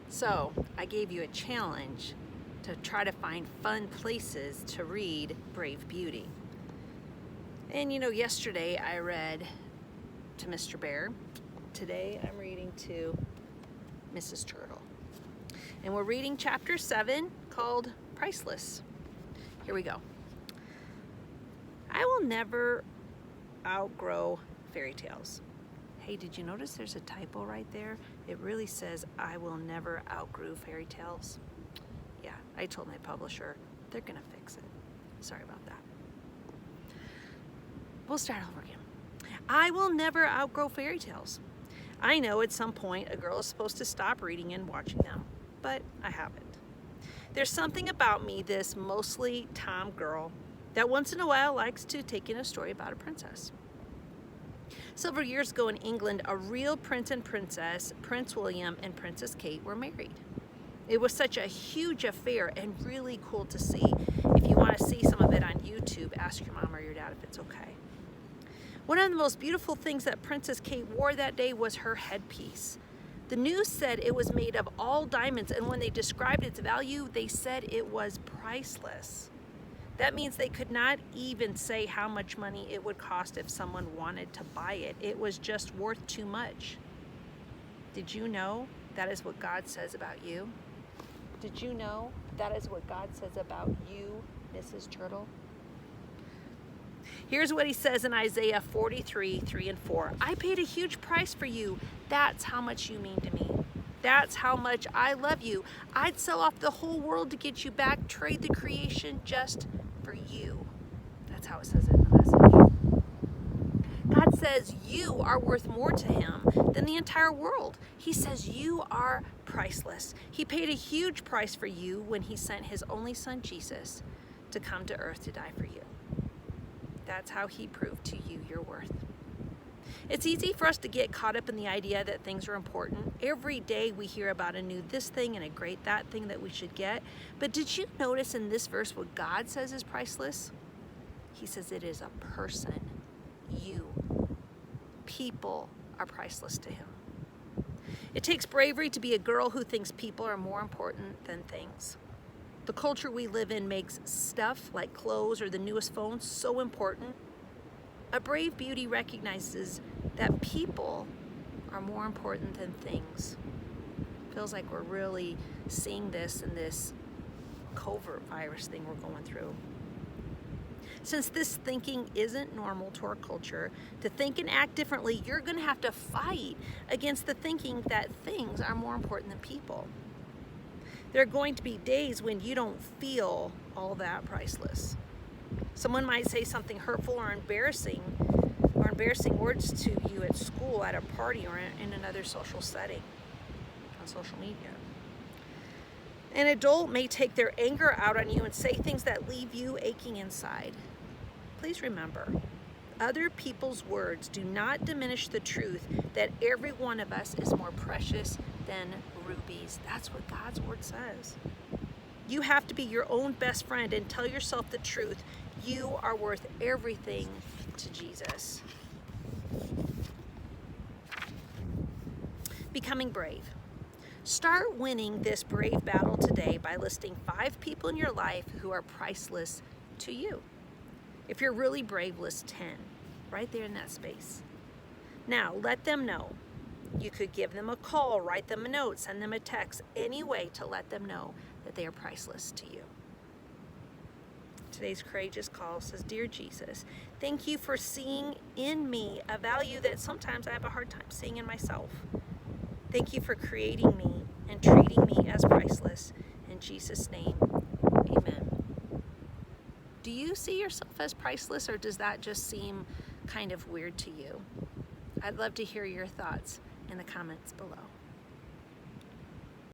So I gave you a challenge to try to find fun places to read Brave Beauty. And yesterday I read to Mr. Bear. Today I'm reading to Mrs. Turtle. And we're reading chapter 7 called Priceless. Here we go. I will never outgrow fairy tales. Hey, did you notice there's a typo right there? It really says, I will never outgrow fairy tales. Yeah, I told my publisher, they're gonna fix it. Sorry about that. We'll start over again. I will never outgrow fairy tales. I know at some point a girl is supposed to stop reading and watching them, but I haven't. There's something about me, this mostly Tom girl, that once in a while likes to take in a story about a princess. Several years ago in England, a real prince and princess, Prince William and Princess Kate, were married. It was such a huge affair and really cool to see. If you want to see some of it on YouTube, ask your mom or your dad if it's okay. One of the most beautiful things that Princess Kate wore that day was her headpiece. The news said it was made of all diamonds, and when they described its value, they said it was priceless. That means they could not even say how much money it would cost if someone wanted to buy it. It was just worth too much. Did you know that is what God says about you? Did you know that is what God says about you, Mrs. Turtle? Here's what he says in Isaiah 43, 3 and 4. I paid a huge price for you. That's how much you mean to me. That's how much I love you. I'd sell off the whole world to get you back, trade the creation just for you. That's how it says it in the Message. God says you are worth more to him than the entire world. He says you are priceless. He paid a huge price for you when he sent his only son, Jesus, to come to earth to die for you. That's how he proved to you your worth. It's easy for us to get caught up in the idea that things are important. Every day we hear about a new this thing and a great that thing that we should get. But did you notice in this verse what God says is priceless? He says it is a person, you. People are priceless to him. It takes bravery to be a girl who thinks people are more important than things. The culture we live in makes stuff like clothes or the newest phone so important. A brave beauty recognizes that people are more important than things. Feels like we're really seeing this in this covert virus thing we're going through. Since this thinking isn't normal to our culture, to think and act differently, you're going to have to fight against the thinking that things are more important than people. There are going to be days when you don't feel all that priceless. Someone might say something hurtful or embarrassing words to you at school, at a party, or in another social setting, on social media. An adult may take their anger out on you and say things that leave you aching inside. Please remember, other people's words do not diminish the truth that every one of us is more precious than rubies. That's what God's word says. You have to be your own best friend and tell yourself the truth. You are worth everything to Jesus. Becoming brave. Start winning this brave battle today by listing 5 people in your life who are priceless to you. If you're really brave, list 10, right there in that space. Now, let them know. You could give them a call, write them a note, send them a text, any way to let them know that they are priceless to you. Today's courageous call says, Dear Jesus, thank you for seeing in me a value that sometimes I have a hard time seeing in myself. Thank you for creating me and treating me as priceless. In Jesus' name, amen. Do you see yourself as priceless, or does that just seem kind of weird to you? I'd love to hear your thoughts in the comments below.